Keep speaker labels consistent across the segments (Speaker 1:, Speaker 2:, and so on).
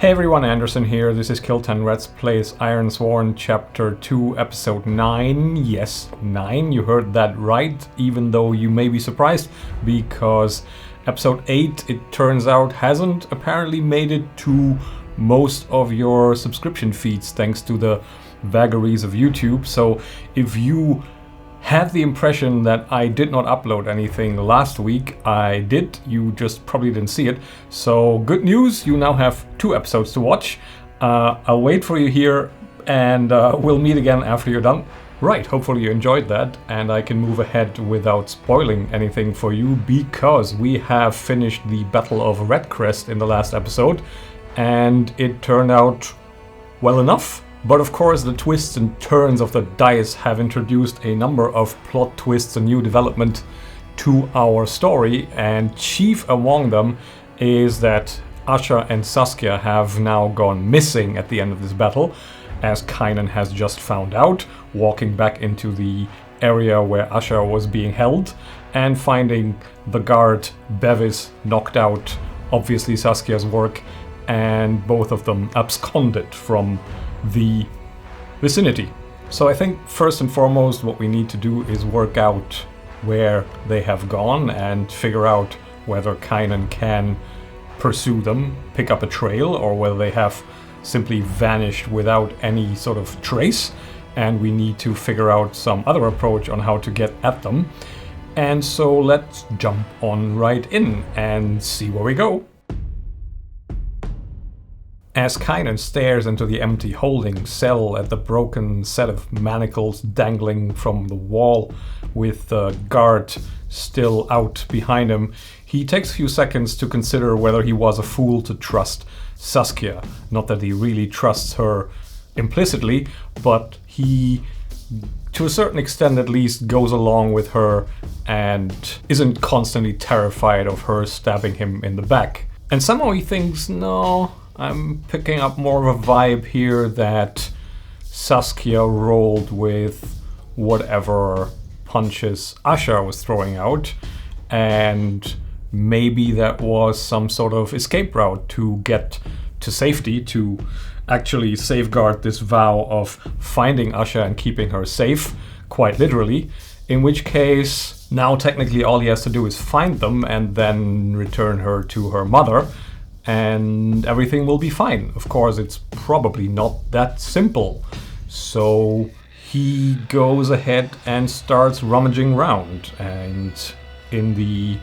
Speaker 1: Hey everyone, Anderson here. This is Kill10 Let's Plays Ironsworn Chapter 2 Episode 9. Yes, 9, you heard that right, even though you may be surprised, because Episode 8, it turns out, hasn't apparently made it to most of your subscription feeds thanks to the vagaries of YouTube. So if you had the impression that I did not upload anything last week, I did. You just probably didn't see it. So good news, you now have 2 episodes to watch. I'll wait for you here and we'll meet again after you're done. Right, hopefully you enjoyed that and I can move ahead without spoiling anything for you, because we have finished the Battle of Redcrest in the last episode and it turned out well enough. But of course the twists and turns of the dice have introduced a number of plot twists and new development to our story, and chief among them is that Asha and Saskia have now gone missing at the end of this battle, as Kynan has just found out, walking back into the area where Asha was being held and finding the guard Bevis knocked out, obviously Saskia's work, and both of them absconded from the vicinity. So I think first and foremost what we need to do is work out where they have gone and figure out whether Kynan can pursue them, pick up a trail, or whether they have simply vanished without any sort of trace, and we need to figure out some other approach on how to get at them. And so let's jump on right in and see where we go. As Kynan stares into the empty holding cell at the broken set of manacles dangling from the wall with the guard still out behind him, he takes a few seconds to consider whether he was a fool to trust Saskia. Not that he really trusts her implicitly, but he, to a certain extent at least, goes along with her and isn't constantly terrified of her stabbing him in the back. And somehow he thinks, no, I'm picking up more of a vibe here that Saskia rolled with whatever punches Asha was throwing out, and maybe that was some sort of escape route to get to safety, to actually safeguard this vow of finding Asha and keeping her safe, quite literally, in which case now technically all he has to do is find them and then return her to her mother, and everything will be fine. Of course, it's probably not that simple. So he goes ahead and starts rummaging around, and in the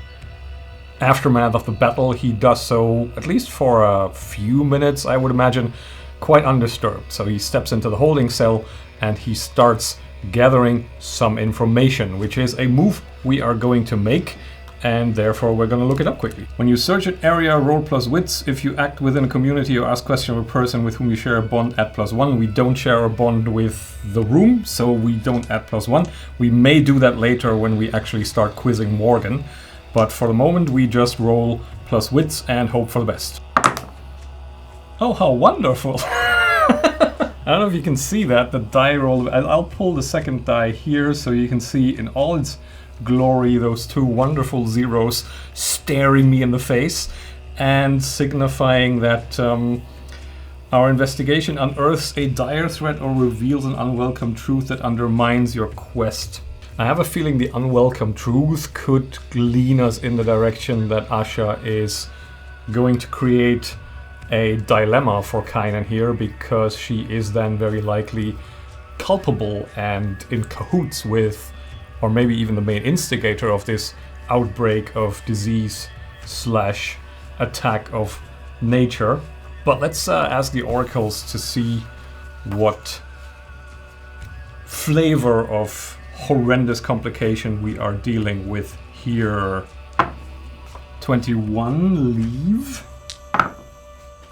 Speaker 1: aftermath of the battle, he does so, at least for a few minutes, I would imagine, quite undisturbed. So he steps into the holding cell and he starts gathering some information, which is a move we are going to make, and therefore we're going to look it up quickly. When you search an area, roll plus wits. If you act within a community or ask questions of a person with whom you share a bond, add +1. We don't share a bond with the room, so we don't add +1. We may do that later when we actually start quizzing Morgan, but for the moment we just roll plus wits and hope for the best. Oh, how wonderful! I don't know if you can see that, the die roll. I'll pull the second die here so you can see in all its glory those 2 wonderful zeros staring me in the face and signifying that our investigation unearths a dire threat or reveals an unwelcome truth that undermines your quest. I have a feeling the unwelcome truth could lean us in the direction that Asha is going to create a dilemma for Kynan here, because she is then very likely culpable and in cahoots with, or maybe even the main instigator of this outbreak of disease / attack of nature. But let's ask the oracles to see what flavor of horrendous complication we are dealing with here. 21, leave.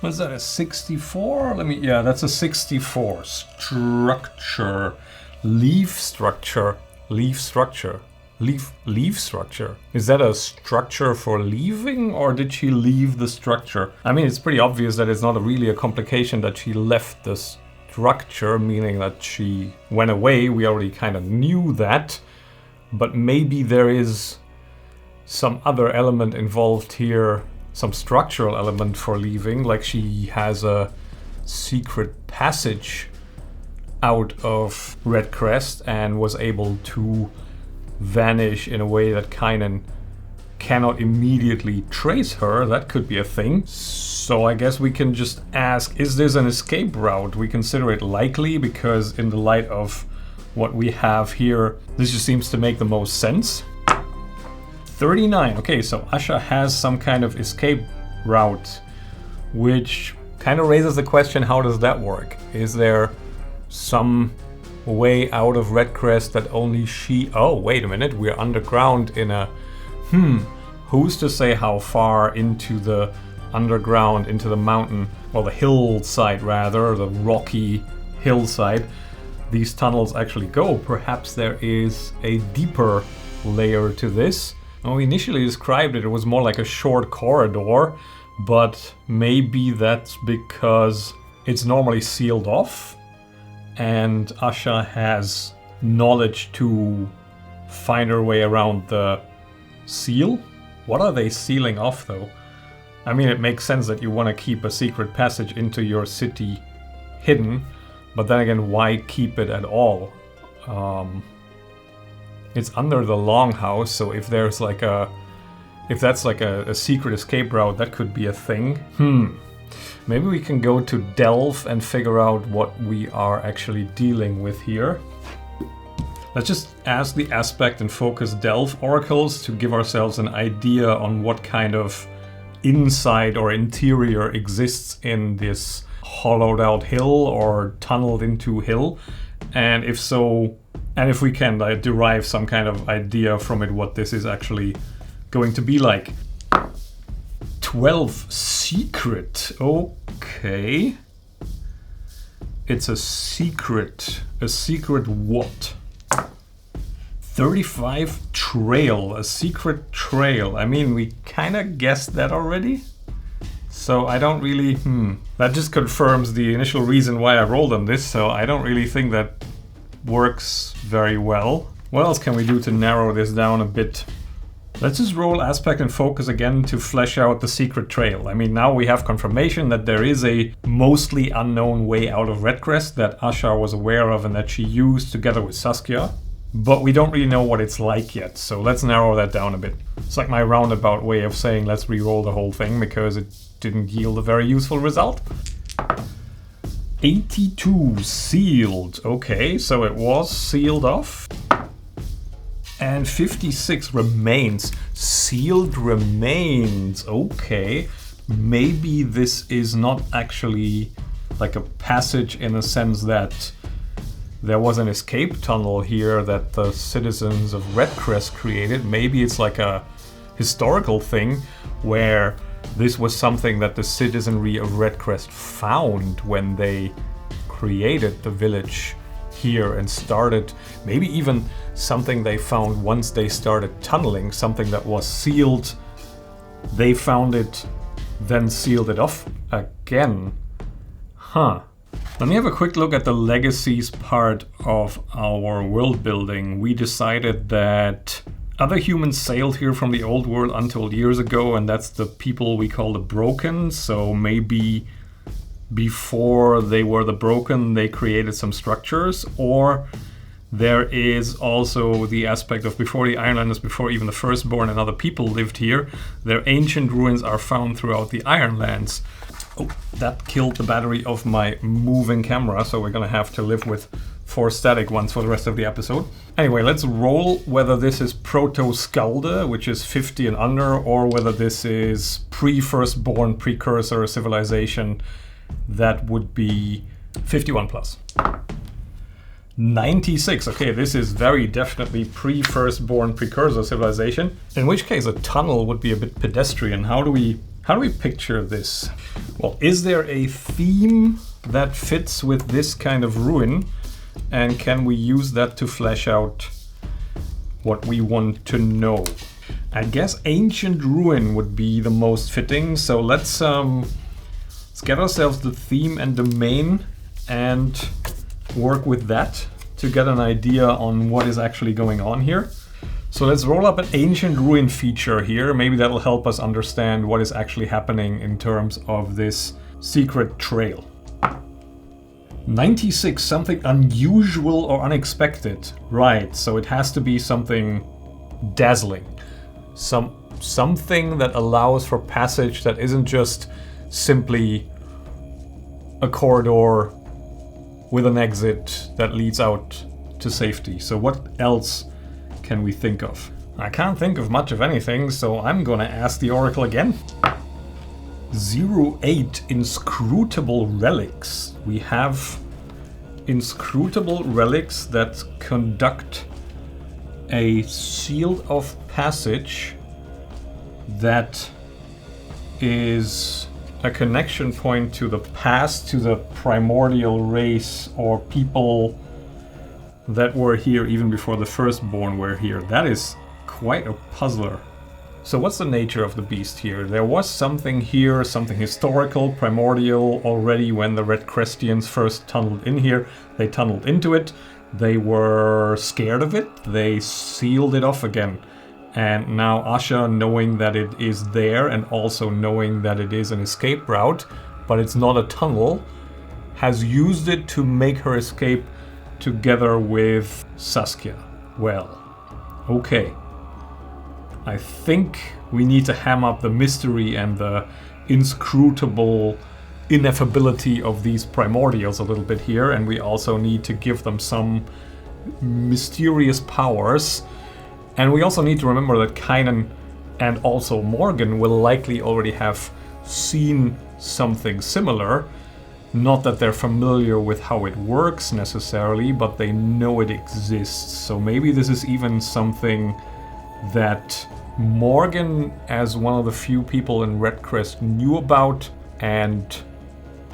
Speaker 1: Was that a 64? Yeah, that's a 64. Structure. Leaf structure. Leaf structure. Leaf structure. Is that a structure for leaving, or did she leave the structure? I mean, it's pretty obvious that it's not really a complication that she left the structure, meaning that she went away. We already kind of knew that, but maybe there is some other element involved here some structural element for leaving, like she has a secret passage out of Red Crest and was able to vanish in a way that Kynan cannot immediately trace her. That could be a thing. So I guess we can just ask, is this an escape route? We consider it likely because in the light of what we have here, this just seems to make the most sense. 39. Okay, so Asha has some kind of escape route, which kind of raises the question, how does that work? Is there some way out of Red Crest that only she... Oh, wait a minute, we're underground in a... Who's to say how far into the underground, into the mountain, or the hillside rather, the rocky hillside, these tunnels actually go? Perhaps there is a deeper layer to this. When we initially described it, it was more like a short corridor, but maybe that's because it's normally sealed off and Asha has knowledge to find her way around the seal. What are they sealing off though? I mean, it makes sense that you want to keep a secret passage into your city hidden, but then again, why keep it at all? It's under the longhouse, so if there's like if that's like a secret escape route, that could be a thing. Maybe we can go to Delve and figure out what we are actually dealing with here. Let's just ask the aspect and focus Delve oracles to give ourselves an idea on what kind of inside or interior exists in this hollowed out hill or tunneled into hill. And if so, and if we can derive some kind of idea from it what this is actually going to be like. 12 secret. Okay. It's a secret. A secret what? 35 trail. A secret trail. I mean, we kind of guessed that already. So I don't really... That just confirms the initial reason why I rolled on this, so I don't really think that works very well. What else can we do to narrow this down a bit? Let's just roll aspect and focus again to flesh out the secret trail. I mean, now we have confirmation that there is a mostly unknown way out of Red Crest that Asha was aware of and that she used together with Saskia. But we don't really know what it's like yet, so let's narrow that down a bit. It's like my roundabout way of saying let's re-roll the whole thing because it didn't yield a very useful result. 82 sealed. Okay, so it was sealed off. And 56 remains. Sealed remains. Okay. Maybe this is not actually like a passage in a sense that there was an escape tunnel here that the citizens of Red Crest created. Maybe it's like a historical thing where this was something that the citizenry of Red Crest found when they created the village here and started, maybe even something they found once they started tunneling, something that was sealed. They found it, then sealed it off again. Let me have a quick look at the legacies part of our world building. We decided that other humans sailed here from the old world untold years ago, and that's the people we call the Broken. So maybe before they were the Broken, they created some structures, or there is also the aspect of before the Ironlands, before even the Firstborn and other people lived here, their ancient ruins are found throughout the Ironlands. Oh, that killed the battery of my moving camera, so we're gonna have to live with 4 static ones for the rest of the episode. Anyway, let's roll whether this is Proto-Skalde, which is 50 and under, or whether this is pre-Firstborn precursor civilization. That would be 51 plus. 96. Okay, this is very definitely pre-Firstborn precursor civilization. In which case a tunnel would be a bit pedestrian. How do we picture this? Well, is there a theme that fits with this kind of ruin? And can we use that to flesh out what we want to know? I guess ancient ruin would be the most fitting. So let's get ourselves the theme and domain and work with that to get an idea on what is actually going on here. So let's roll up an ancient ruin feature here. Maybe that'll help us understand what is actually happening in terms of this secret trail. 96, something unusual or unexpected. Right, so it has to be something dazzling. Something that allows for passage that isn't just simply a corridor with an exit that leads out to safety. So what else can we think of? I can't think of much of anything, so I'm gonna ask the Oracle again. 08 inscrutable relics. We have inscrutable relics that conduct a shield of passage that is a connection point to the past, to the primordial race or people that were here even before the firstborn were here. That is quite a puzzler. So what's the nature of the beast here? There was something here, something historical, primordial already when the Red Crestians first tunneled in here. They tunneled into it, they were scared of it, they sealed it off again. And now Asha, knowing that it is there and also knowing that it is an escape route, but it's not a tunnel, has used it to make her escape together with Saskia. Well, okay. I think we need to ham up the mystery and the inscrutable ineffability of these primordials a little bit here, and we also need to give them some mysterious powers. And we also need to remember that Kynan and also Morgan will likely already have seen something similar. Not that they're familiar with how it works necessarily, but they know it exists. So maybe this is even something that Morgan, as one of the few people in Redcrest, knew about and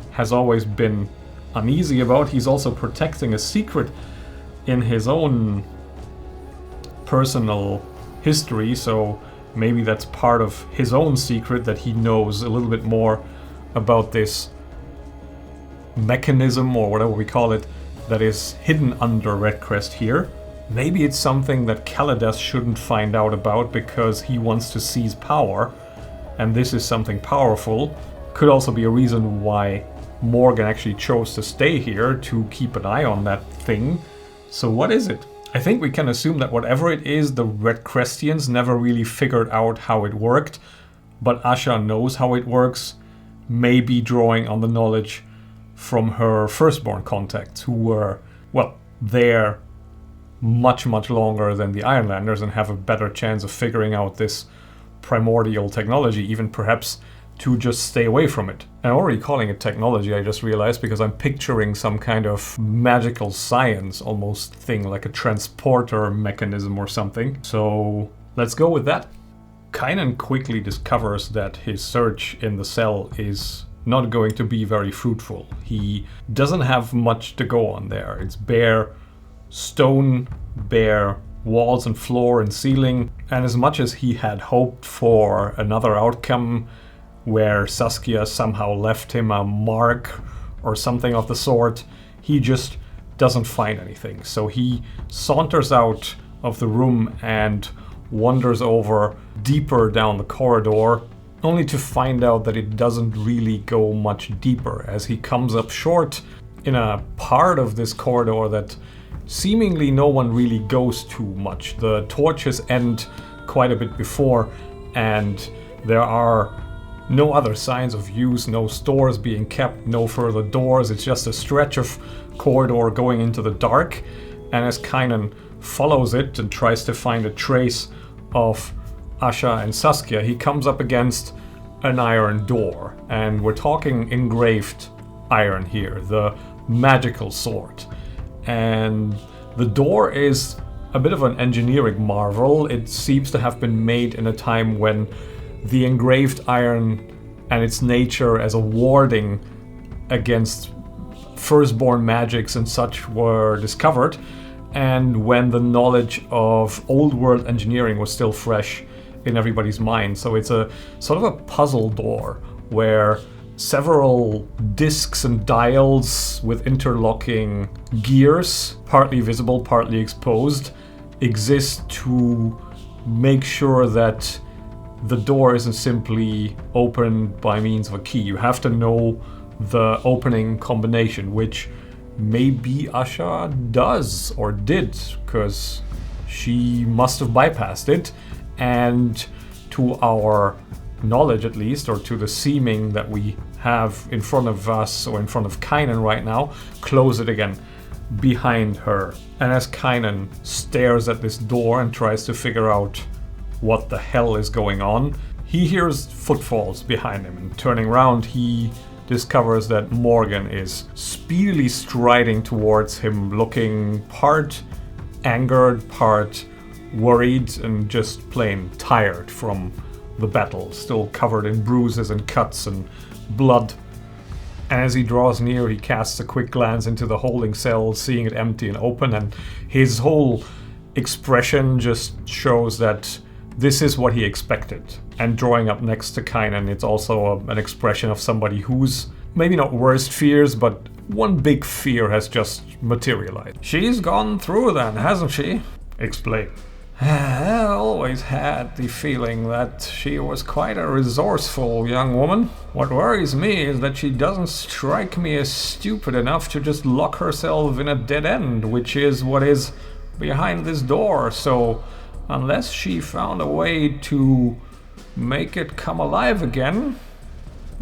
Speaker 1: has always been uneasy about. He's also protecting a secret in his own personal history, so maybe that's part of his own secret, that he knows a little bit more about this mechanism or whatever we call it that is hidden under Redcrest here. Maybe it's something that Kaladas shouldn't find out about because he wants to seize power, and this is something powerful. Could also be a reason why Morgan actually chose to stay here, to keep an eye on that thing. So what is it? I think we can assume that whatever it is, the Red Crestians never really figured out how it worked, but Asha knows how it works, maybe drawing on the knowledge from her firstborn contacts, who were, well, there much longer than the Ironlanders and have a better chance of figuring out this primordial technology, even perhaps to just stay away from it. I'm already calling it technology, I just realized, because I'm picturing some kind of magical science almost thing, like a transporter mechanism or something. So let's go with that. Kynan quickly discovers that his search in the cell is not going to be very fruitful. He doesn't have much to go on there. It's bare stone, bare walls and floor and ceiling, and as much as he had hoped for another outcome where Saskia somehow left him a mark or something of the sort, he just doesn't find anything. So he saunters out of the room and wanders over deeper down the corridor, only to find out that it doesn't really go much deeper, as he comes up short in a part of this corridor that seemingly no one really goes to much. The torches end quite a bit before, and there are no other signs of use, no stores being kept, no further doors. It's just a stretch of corridor going into the dark, and as Kynan follows it and tries to find a trace of Asha and Saskia, he comes up against an iron door, and we're talking engraved iron here, the magical sort. And the door is a bit of an engineering marvel. It seems to have been made in a time when the engraved iron and its nature as a warding against firstborn magics and such were discovered, and when the knowledge of old world engineering was still fresh in everybody's mind. So it's a sort of a puzzle door where several discs and dials with interlocking gears, partly visible, partly exposed, exist to make sure that the door isn't simply opened by means of a key. You have to know the opening combination, which maybe Asha does or did, because she must have bypassed it, and to our knowledge at least, or to the seeming that we have in front of us or in front of Kynan right now, close it again behind her. And as Kynan stares at this door and tries to figure out what the hell is going on, he hears footfalls behind him, and turning around he discovers that Morgan is speedily striding towards him, looking part angered, part worried, and just plain tired from the battle, still covered in bruises and cuts and blood. And as he draws near, he casts a quick glance into the holding cell, seeing it empty and open, and his whole expression just shows that this is what he expected. And drawing up next to Kynan, it's also an expression of somebody who's maybe not worst fears, but one big fear has just materialized. She's gone through then, hasn't she? Explain. I always had the feeling that she was quite a resourceful young woman. What worries me is that she doesn't strike me as stupid enough to just lock herself in a dead end, which is what is behind this door. So unless she found a way to make it come alive again,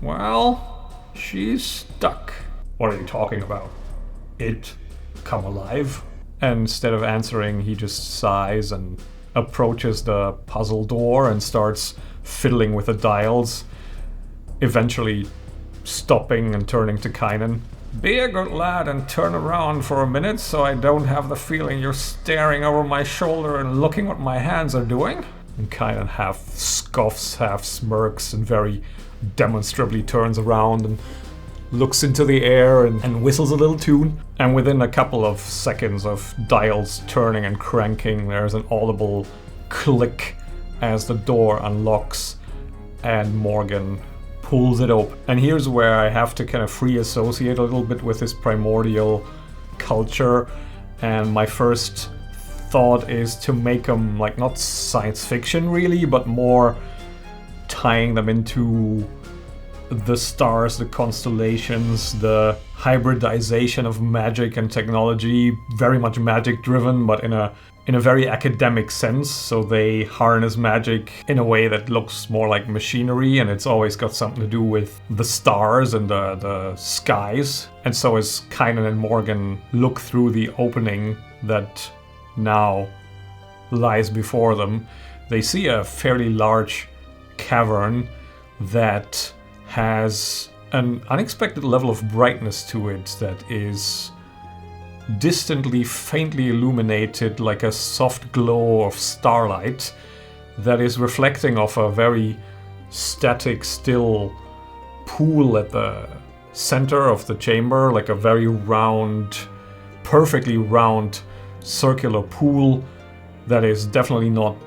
Speaker 1: well, she's stuck. What are you talking about? It come alive? And instead of answering, he just sighs and approaches the puzzle door and starts fiddling with the dials, eventually stopping and turning to Kynan. Be a good lad and turn around for a minute so I don't have the feeling you're staring over my shoulder and looking what my hands are doing. And Kynan half scoffs, half smirks, and very demonstrably turns around and looks into the air and whistles a little tune. And within a couple of seconds of dials turning and cranking, there's an audible click as the door unlocks and Morgan pulls it open. And here's where I have to kind of free associate a little bit with this primordial culture. And my first thought is to make them like not science fiction really, but more tying them into the stars, the constellations, the hybridization of magic and technology, very much magic driven, but in a very academic sense. So they harness magic in a way that looks more like machinery, and it's always got something to do with the stars and the skies. And so as Kynan and Morgan look through the opening that now lies before them, they see a fairly large cavern that has an unexpected level of brightness to it that is distantly, faintly illuminated like a soft glow of starlight that is reflecting off a very static, still pool at the center of the chamber, like a very round, perfectly round circular pool that is definitely not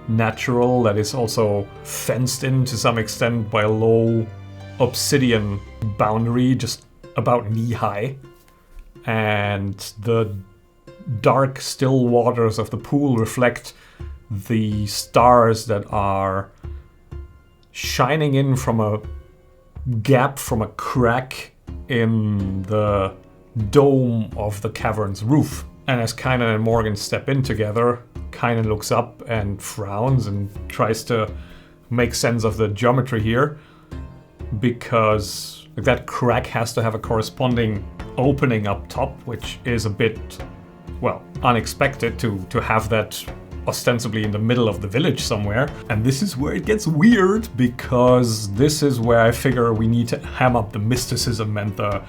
Speaker 1: natural, that is also fenced in to some extent by a low obsidian boundary just about knee-high. And the dark, still waters of the pool reflect the stars that are shining in from a gap, from a crack in the dome of the cavern's roof. And as Kynan and Morgan step in together, Kynan looks up and frowns and tries to make sense of the geometry here, because that crack has to have a corresponding opening up top, which is a bit, well, unexpected to have that ostensibly in the middle of the village somewhere. And this is where it gets weird, because this is where I figure we need to ham up the mysticism and the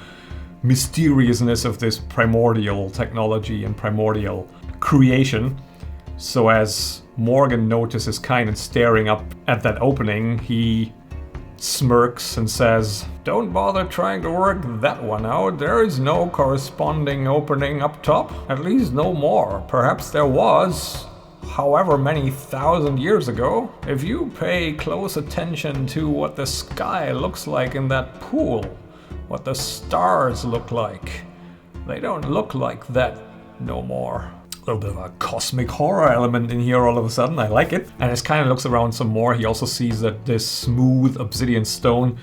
Speaker 1: mysteriousness of this primordial technology and primordial creation. So as Morgan notices Kynan staring up at that opening, he smirks and says, "Don't bother trying to work that one out. There is no corresponding opening up top. At least no more. Perhaps there was, however many thousand years ago. If you pay close attention to what the sky looks like in that pool, what the stars look like, they don't look like that no more." little bit of a cosmic horror element in here all of a sudden. I like it. And as Kynan looks around some more, he also sees that this smooth obsidian stone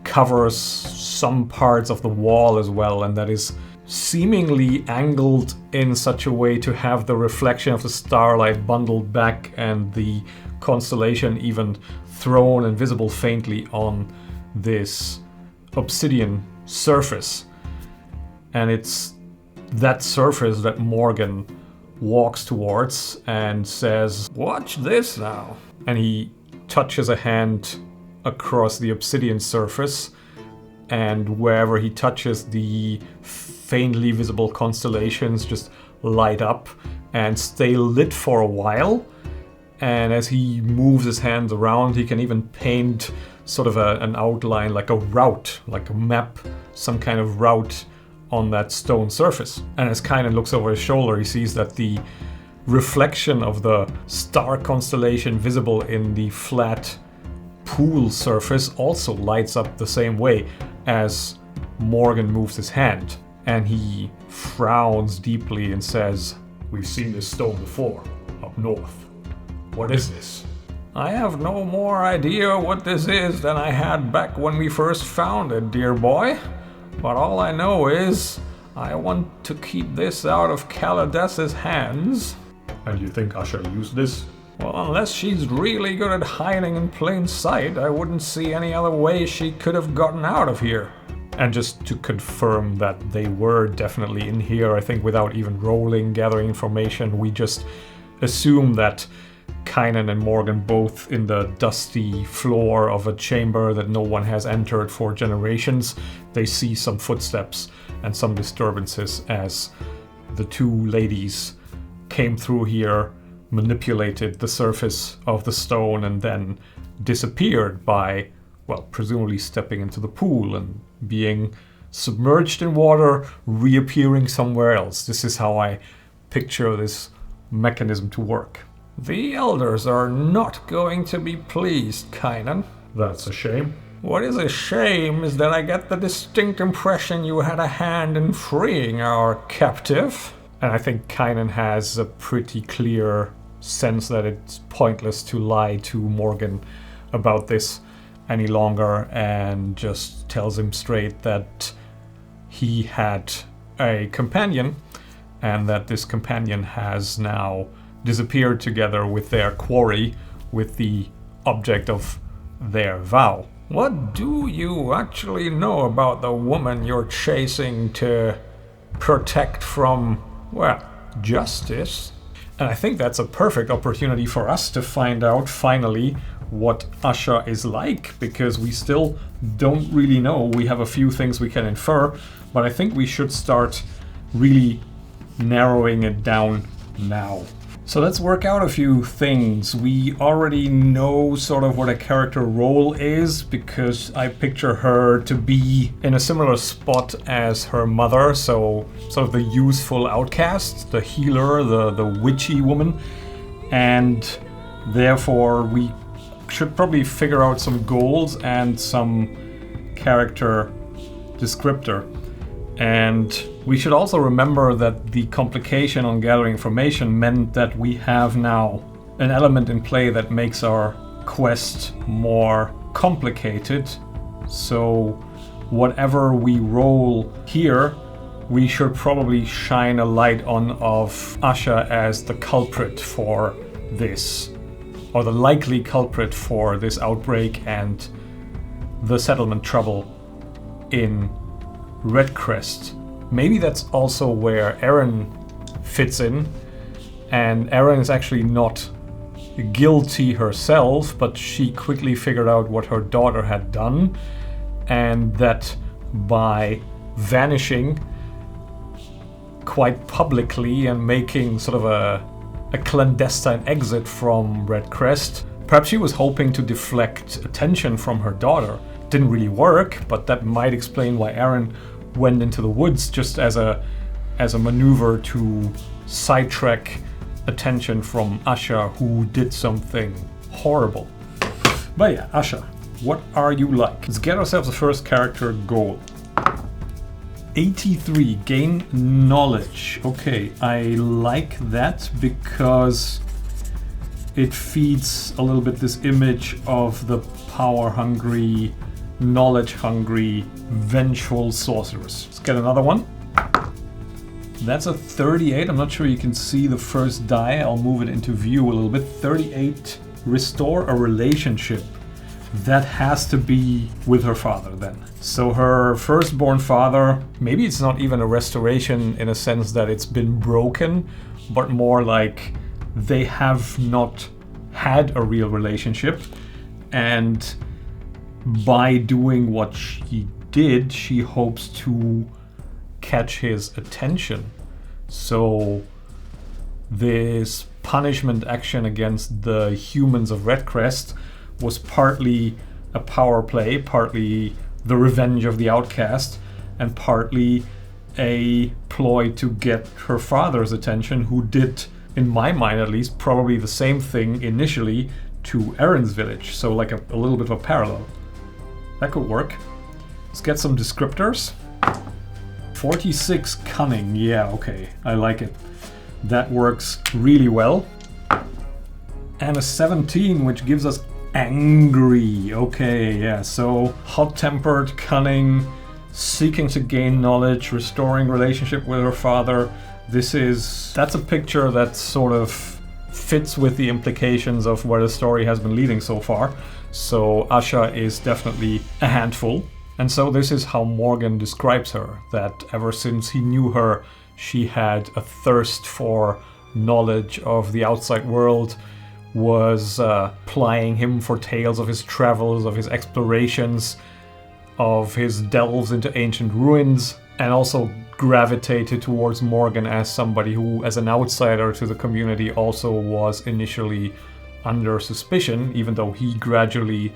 Speaker 1: covers some parts of the wall as well, and that is seemingly angled in such a way to have the reflection of the starlight bundled back and the constellation even thrown and visible faintly on this obsidian surface. And it's that surface that Morgan walks towards and says, "Watch this now." And he touches a hand across the obsidian surface, and wherever he touches, the faintly visible constellations just light up and stay lit for a while. And as he moves his hands around, he can even paint sort of an outline, like a route, like a map, some kind of route on that stone surface. And as Kynan looks over his shoulder, he sees that the reflection of the star constellation visible in the flat pool surface also lights up the same way as Morgan moves his hand. And he frowns deeply and says, "We've seen this stone before, up north. What is this?" "I have no more idea what this is than I had back when we first found it, dear boy. But all I know is I want to keep this out of Calides's hands." "And you think Usher used this?" "Well, unless she's really good at hiding in plain sight, I wouldn't see any other way she could have gotten out of here." And just to confirm that they were definitely in here, I think without even rolling, gathering information, we just assume that Kynan and Morgan both in the dusty floor of a chamber that no one has entered for generations, they see some footsteps and some disturbances as the two ladies came through here, manipulated the surface of the stone, and then disappeared by, well, presumably stepping into the pool and being submerged in water, reappearing somewhere else. This is how I picture this mechanism to work. "The elders are not going to be pleased, Kynan." "That's a shame." "What is a shame is that I get the distinct impression you had a hand in freeing our captive." And I think Kynan has a pretty clear sense that it's pointless to lie to Morgan about this any longer, and just tells him straight that he had a companion and that this companion has now disappeared together with their quarry, with the object of their vow. "What do you actually know about the woman you're chasing to protect from, well, justice?" And I think that's a perfect opportunity for us to find out finally what Asha is like, because we still don't really know. We have a few things we can infer, but I think we should start really narrowing it down now. So let's work out a few things. We already know sort of what a character role is, because I picture her to be in a similar spot as her mother, so sort of the useful outcast, the healer, the witchy woman, and therefore we should probably figure out some goals and some character descriptor. And we should also remember that the complication on gathering information meant that we have now an element in play that makes our quest more complicated. So whatever we roll here, we should probably shine a light on of Asha as the culprit for this, or the likely culprit for this outbreak and the settlement trouble in Redcrest. Maybe that's also where Erin fits in, and Erin is actually not guilty herself, but she quickly figured out what her daughter had done, and that by vanishing quite publicly and making sort of a clandestine exit from Redcrest, perhaps she was hoping to deflect attention from her daughter. Didn't really work, but that might explain why Erin went into the woods, just as a maneuver to sidetrack attention from Asha, who did something horrible. But yeah, Asha, what are you like? Let's get ourselves a first character goal. 83, gain knowledge. Okay, I like that because it feeds a little bit this image of the power-hungry, knowledge-hungry, vengeful sorceress. Let's get another one. That's a 38. I'm not sure you can see the first die. I'll move it into view a little bit. 38, restore a relationship. That has to be with her father then. So her firstborn father, maybe it's not even a restoration in a sense that it's been broken, but more like they have not had a real relationship. And by doing what she did, she hopes to catch his attention. So this punishment action against the humans of Redcrest was partly a power play, partly the revenge of the outcast, and partly a ploy to get her father's attention, who did, in my mind at least, probably the same thing initially to Erin's village. So like a little bit of a parallel. That could work. Let's get some descriptors. 46 cunning, yeah, okay, I like it. That works really well. And a 17, which gives us angry. Okay, yeah, so hot-tempered, cunning, seeking to gain knowledge, restoring relationship with her father. That's a picture that sort of fits with the implications of where the story has been leading so far. So Asha is definitely a handful. And so this is how Morgan describes her, that ever since he knew her, she had a thirst for knowledge of the outside world, was plying him for tales of his travels, of his explorations, of his delves into ancient ruins, and also gravitated towards Morgan as somebody who, as an outsider to the community, also was initially under suspicion, even though he gradually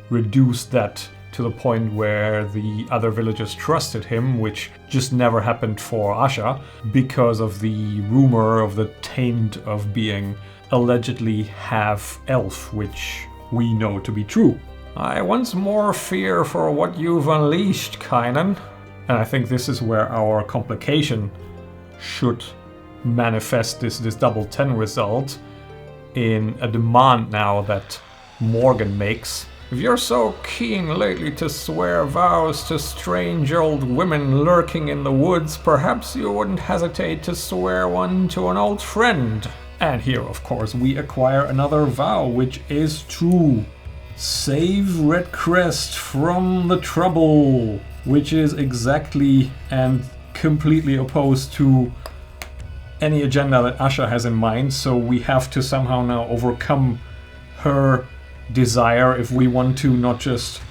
Speaker 1: reduced that to the point where the other villagers trusted him, which just never happened for Asha because of the rumor of the taint of being allegedly half-elf, which we know to be true. I once more fear for what you've unleashed, Kynan. And I think this is where our complication should manifest this double 10 result in a demand now that Morgan makes. If you're so keen lately to swear vows to strange old women lurking in the woods, perhaps you wouldn't hesitate to swear one to an old friend. And here, of course, we acquire another vow, which is to save Redcrest from the trouble, which is exactly and completely opposed to any agenda that Asha has in mind. So we have to somehow now overcome her desire if we want to not just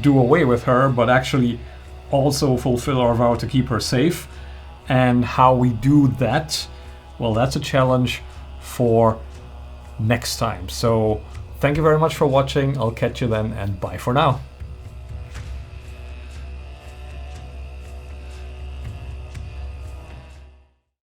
Speaker 1: do away with her, but actually also fulfill our vow to keep her safe. And how we do that, well, that's a challenge for next time. So thank you very much for watching. I'll catch you then, and bye for now.